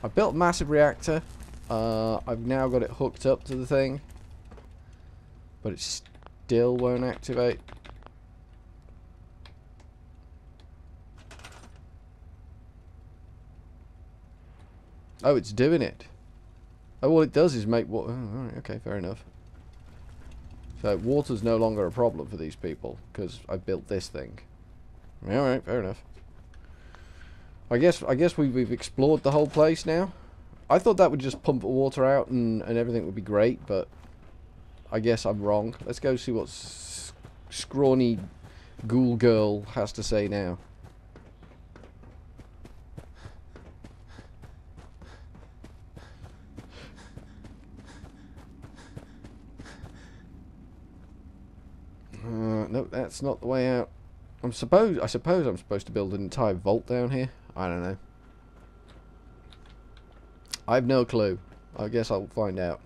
I built a massive reactor. I've now got it hooked up to the thing, but it still won't activate. Oh, it's doing it. Oh, all it does is make water. Oh, alright, okay, fair enough. So water's no longer a problem for these people because I built this thing. Alright, fair enough. I guess we've explored the whole place now. I thought that would just pump the water out and everything would be great, but I guess I'm wrong. Let's go see what scrawny ghoul girl has to say now. Nope, that's not the way out. I suppose I'm supposed to build an entire vault down here. I don't know. I have no clue. I guess I'll find out.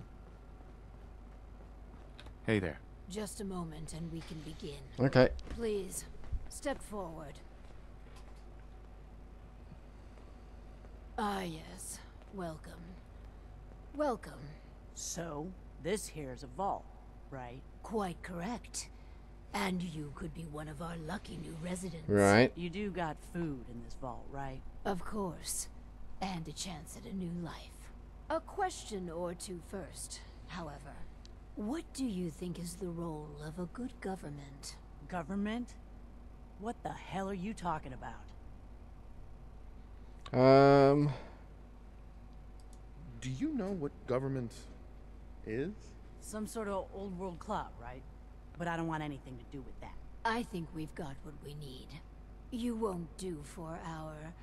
Hey there. Just a moment and we can begin. Okay. Please, step forward. Ah, yes. Welcome. Welcome. So, this here's a vault, right? Quite correct. And you could be one of our lucky new residents. Right. You do got food in this vault, right? Of course. And a chance at a new life. A question or two first, however. What do you think is the role of a good government? Government? What the hell are you talking about? Do you know what government is? Some sort of old world club, right? But I don't want anything to do with that. I think we've got what we need. You won't do for our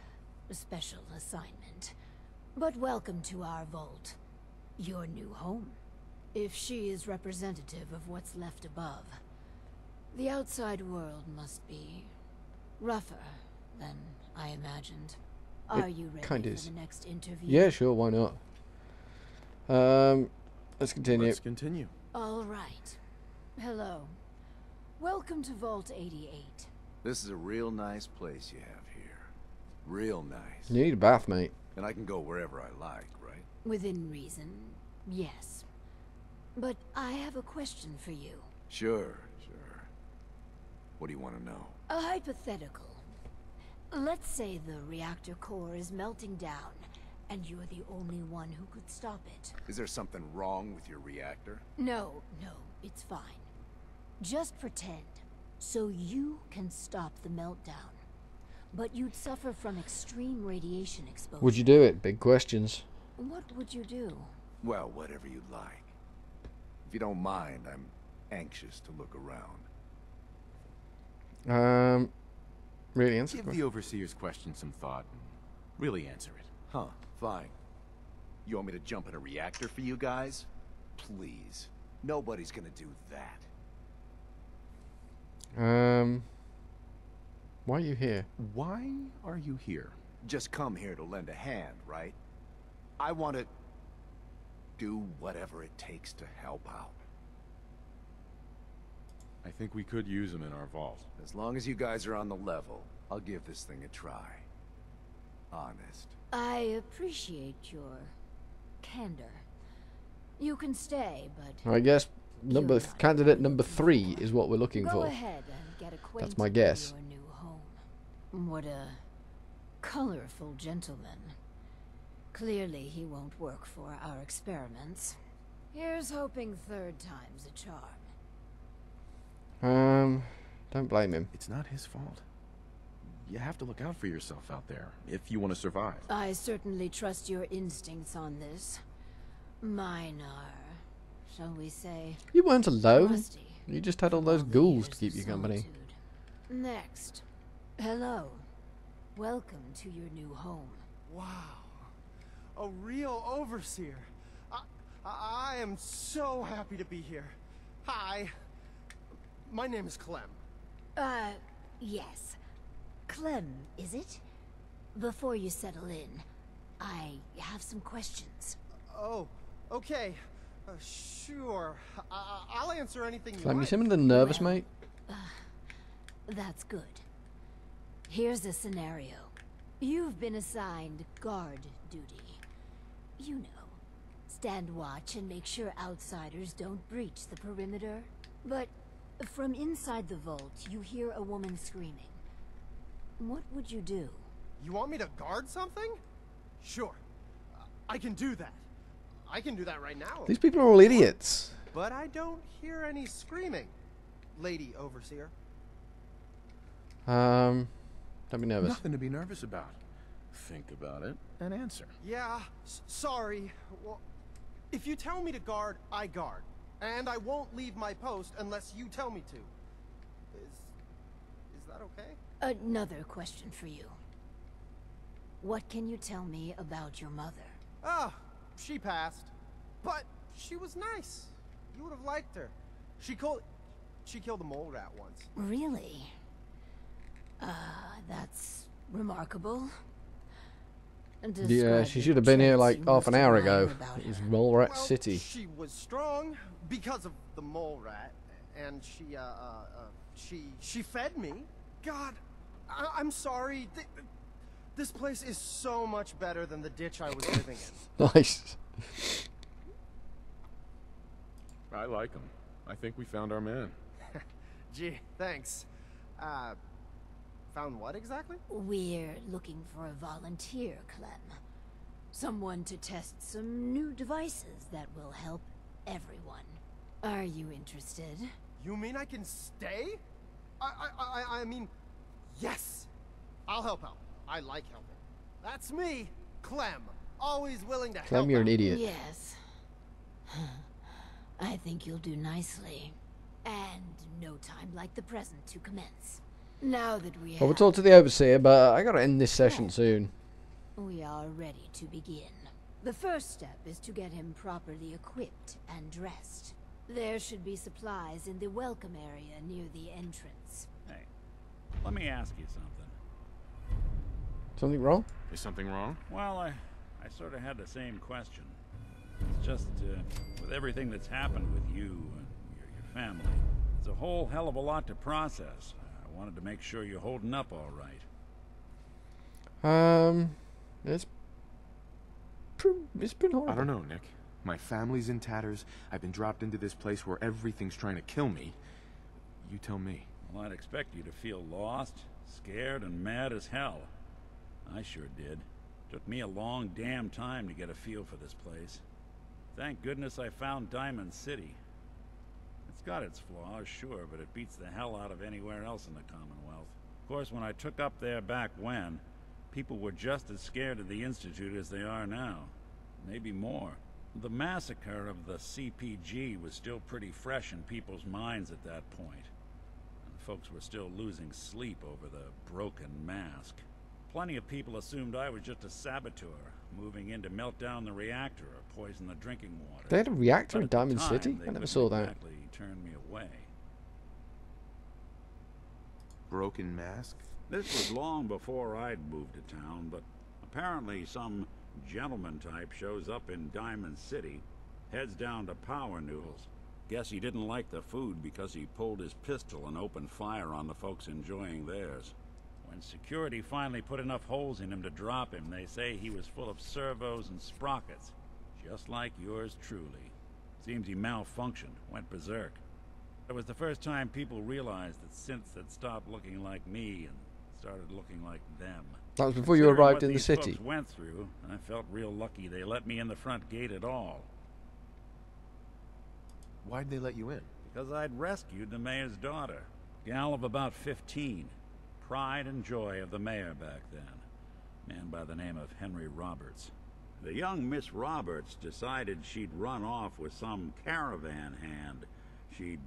special assignment. But welcome to our vault. Your new home. If she is representative of what's left above, the outside world must be rougher than I imagined. Are you ready for the next interview? Yeah, sure, why not? Let's continue. Let's continue. All right. Hello. Welcome to Vault 88. This is a real nice place you have here. Real nice. You need a bath, mate. And I can go wherever I like, right? Within reason, yes. But I have a question for you. Sure, sure. What do you want to know? A hypothetical. Let's say the reactor core is melting down, and you're the only one who could stop it. Is there something wrong with your reactor? No, it's fine. Just pretend, so you can stop the meltdown. But you'd suffer from extreme radiation exposure. Would you do it? Big questions. What would you do? Well, whatever you'd like. If you don't mind, I'm anxious to look around. Really answer. Give the Overseer's question some thought and really answer it. Huh, fine. You want me to jump in a reactor for you guys? Please. Nobody's gonna do that. Why are you here? Why are you here? Just come here to lend a hand, right? I want to do whatever it takes to help out. I think we could use him in our vault. As long as you guys are on the level, I'll give this thing a try. Honest. I appreciate your candor. You can stay, but I guess candidate number 3 is what we're looking go for. ahead and get acquainted That's my guess. with your new home. What a colorful gentleman. Clearly he won't work for our experiments. Here's hoping third time's a charm. Don't blame him. It's not his fault. You have to look out for yourself out there, if you want to survive. I certainly trust your instincts on this. Mine are, shall we say, You weren't alone. rusty. You just had all those the ghouls years to keep of you company. solitude. Next. Hello. Welcome to your new home. Wow. A real overseer. I am so happy to be here. Hi. My name is Clem. Yes. Clem, is it? Before you settle in, I have some questions. Oh, okay. Sure. I'll answer anything you Clem, you like. seem a little nervous, Well, mate. That's good. Here's a scenario. You've been assigned guard duty. You know, stand watch and make sure outsiders don't breach the perimeter. But from inside the vault, you hear a woman screaming. What would you do? You want me to guard something? Sure. I can do that. I can do that right now. These people are all idiots. But I don't hear any screaming, Lady Overseer. Don't be nervous. Nothing to be nervous about. Think about it and answer. Yeah, sorry. Well, if you tell me to guard, I guard. And I won't leave my post unless you tell me to. Is that okay? Another question for you. What can you tell me about your mother? Ah, she passed. But she was nice. You would have liked her. She killed a mole rat once. Really? That's remarkable. Yeah, she should have been here like half an hour ago. It was Mole Rat City. She was strong because of the mole rat, and she fed me. God, I'm sorry. This place is so much better than the ditch I was living in. Nice. I like him. I think we found our man. Gee, thanks. Found what exactly? We're looking for a volunteer, Clem. Someone to test some new devices that will help everyone. Are you interested? You mean I can stay? I mean, yes. I'll help out. I like helping. That's me, Clem. Always willing to help. Clem, you're an idiot. Yes. I think you'll do nicely. And no time like the present to commence. Now that we have... Well, we'll talk to the Overseer, but I gotta end this session soon. We are ready to begin. The first step is to get him properly equipped and dressed. There should be supplies in the welcome area near the entrance. Hey, let me ask you something. Something wrong? Is something wrong? Well, I sort of had the same question. It's just, with everything that's happened with you and your family, it's a whole hell of a lot to process. I wanted to make sure you're holding up all right. It's been horrible. I don't know, Nick. My family's in tatters. I've been dropped into this place where everything's trying to kill me. You tell me. Well, I'd expect you to feel lost, scared, and mad as hell. I sure did. Took me a long damn time to get a feel for this place. Thank goodness I found Diamond City. It's got its flaws, sure, but it beats the hell out of anywhere else in the Commonwealth. Of course, when I took up there back when, people were just as scared of the Institute as they are now. Maybe more. The massacre of the CPG was still pretty fresh in people's minds at that point. And folks were still losing sleep over the broken mask. Plenty of people assumed I was just a saboteur, moving in to melt down the reactor or poison the drinking water. They had a reactor But in at the Diamond time, City? they I never couldn't saw that. exactly turn me away. Broken mask? This was long before I'd moved to town, but apparently some gentleman type shows up in Diamond City, heads down to Power Noodles. Guess he didn't like the food because he pulled his pistol and opened fire on the folks enjoying theirs. When security finally put enough holes in him to drop him, they say he was full of servos and sprockets, just like yours truly. Seems he malfunctioned, went berserk. It was the first time people realized that synths had stopped looking like me and started looking like them. That was before you Considering arrived what in the these city. folks went through, I felt real lucky they let me in the front gate at all. Why'd they let you in? Because I'd rescued the mayor's daughter. Gal of about 15. Pride and joy of the mayor back then. Man by the name of Henry Roberts. The young Miss Roberts decided she'd run off with some caravan hand she'd,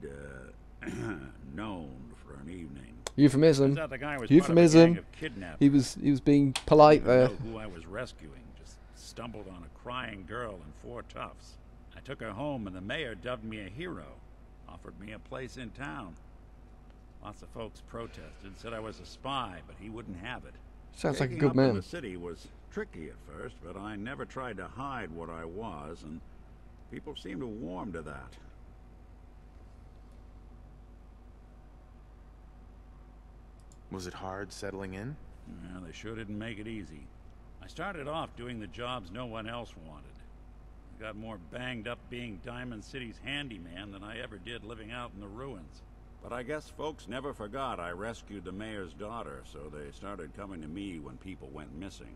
known for an evening. Euphemism. Turns out the guy was Euphemism. part of a gang of kidnappers. He was being polite I didn't there. know who I was rescuing. Just stumbled on a crying girl and 4 toughs. I took her home and the mayor dubbed me a hero. Offered me a place in town. Lots of folks protested, said I was a spy, but he wouldn't have it. Sounds like a Waking good up in man. the city was tricky at first, but I never tried to hide what I was, and people seemed to warm to that. Was it hard settling in? Yeah, they sure didn't make it easy. I started off doing the jobs no one else wanted. got more banged up being Diamond City's handyman than I ever did living out in the ruins. But I guess folks never forgot I rescued the mayor's daughter, so they started coming to me when people went missing.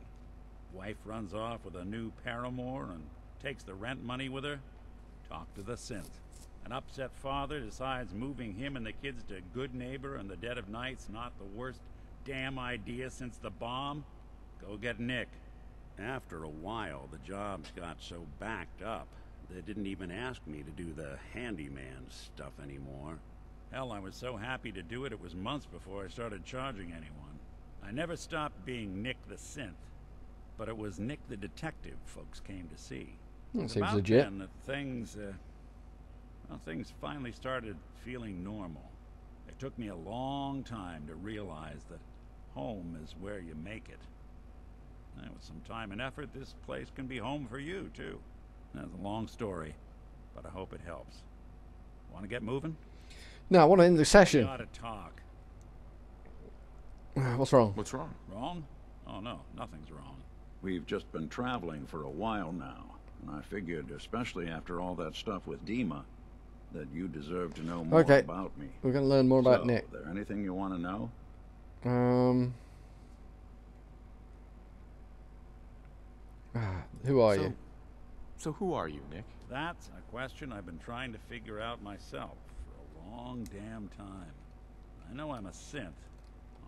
Wife runs off with a new paramour and takes the rent money with her. Talk to the synth. An upset father decides moving him and the kids to Good Neighbor in the dead of night's not the worst damn idea since the bomb. Go get Nick. After a while, the jobs got so backed up, they didn't even ask me to do the handyman stuff anymore. Hell, I was so happy to do it, it was months before I started charging anyone. I never stopped being Nick the synth, but it was Nick the detective folks came to see. That seems about legit. then that things finally started feeling normal. It took me a long time to realize that home is where you make it. And with some time and effort, this place can be home for you, too. That's a long story, but I hope it helps. Want to get moving? No, I want to end the session. We ought to talk. What's wrong? What's wrong? Wrong? Oh, no, nothing's wrong. We've just been traveling for a while now, and I figured, especially after all that stuff with Dima, that you deserve to know more about me. We're going to learn more about Nick. Is there anything you want to know? Who are you? So who are you, Nick? That's a question I've been trying to figure out myself for a long damn time. I know I'm a synth,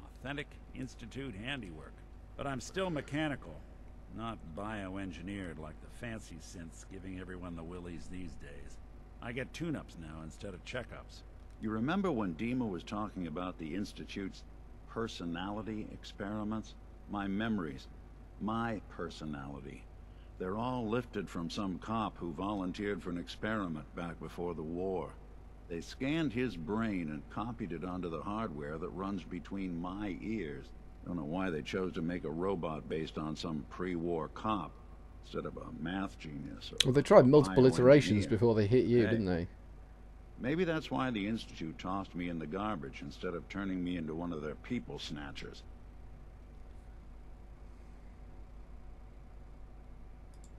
authentic Institute handiwork, but I'm still mechanical, not bioengineered like the fancy synths giving everyone the willies these days. I get tune-ups now instead of checkups. You remember when Dima was talking about the Institute's personality experiments? My memories, my personality. They're all lifted from some cop who volunteered for an experiment back before the war. They scanned his brain and copied it onto the hardware that runs between my ears. Don't know why they chose to make a robot based on some pre-war cop instead of a math genius. Well, they tried multiple iterations bioengineer. before they hit you, Hey. didn't they? Maybe that's why the Institute tossed me in the garbage instead of turning me into one of their people snatchers.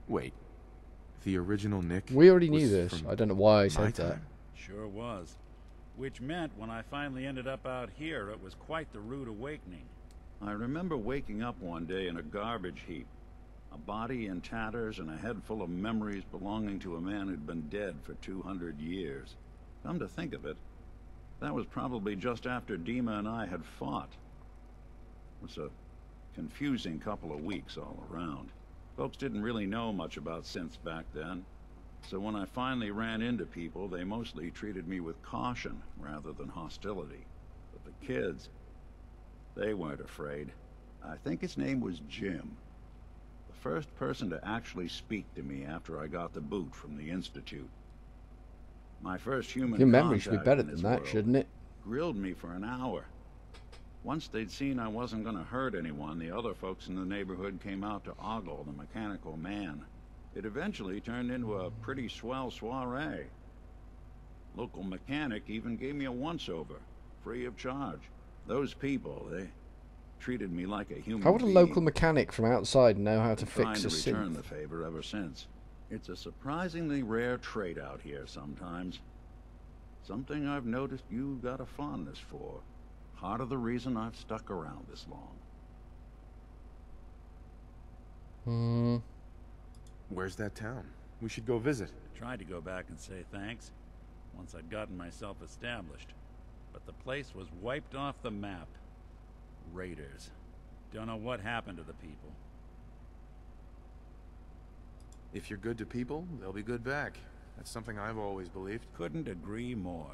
Wait. The original Nick? We already knew was this. from I don't know why I my said that. time? Sure was. Which meant when I finally ended up out here, it was quite the rude awakening. I remember waking up one day in a garbage heap. A body in tatters and a head full of memories belonging to a man who'd been dead for 200 years. Come to think of it, that was probably just after Dima and I had fought. It was a confusing couple of weeks all around. Folks didn't really know much about synths back then, so when I finally ran into people, they mostly treated me with caution rather than hostility. But the kids, they weren't afraid. I think his name was Jim. The first person to actually speak to me after I got the boot from the Institute. My first human Your memory should be contact better in than this that, world shouldn't it? grilled me for an hour. Once they'd seen I wasn't going to hurt anyone, the other folks in the neighborhood came out to ogle the mechanical man. It eventually turned into a pretty swell soiree. Local mechanic even gave me a once-over, free of charge. Those people, they treated me like a human How would a being. local mechanic from outside know how to Been trying fix a to return synth? the favor ever since. It's a surprisingly rare trait out here sometimes. Something I've noticed you got a fondness for. Part of the reason I've stuck around this long. Where's that town? We should go visit. Tried to go back and say thanks once I'd gotten myself established, but the place was wiped off the map. Raiders. Don't know what happened to the people. If you're good to people, they'll be good back. That's something I've always believed. Couldn't agree more.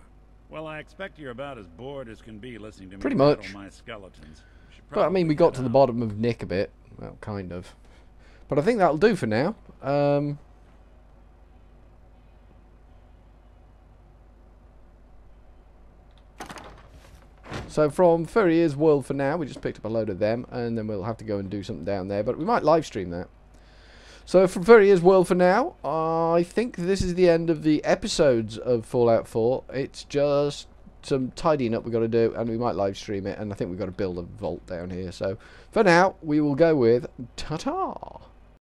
Well, I expect you're about as bored as can be listening to me Pretty rattle much. my skeletons. Should But I mean, we probably got head to the out. bottom of Nick a bit. Well, kind of. But I think that'll do for now. So from Furryearsworld World for now, we just picked up a load of them, and then we'll have to go and do something down there. But we might live stream that. So from Furryearsworld World for now, I think this is the end of the episodes of Fallout 4. It's just some tidying up we've got to do, and we might live stream it, and I think we've got to build a vault down here. So for now, we will go with ta-ta.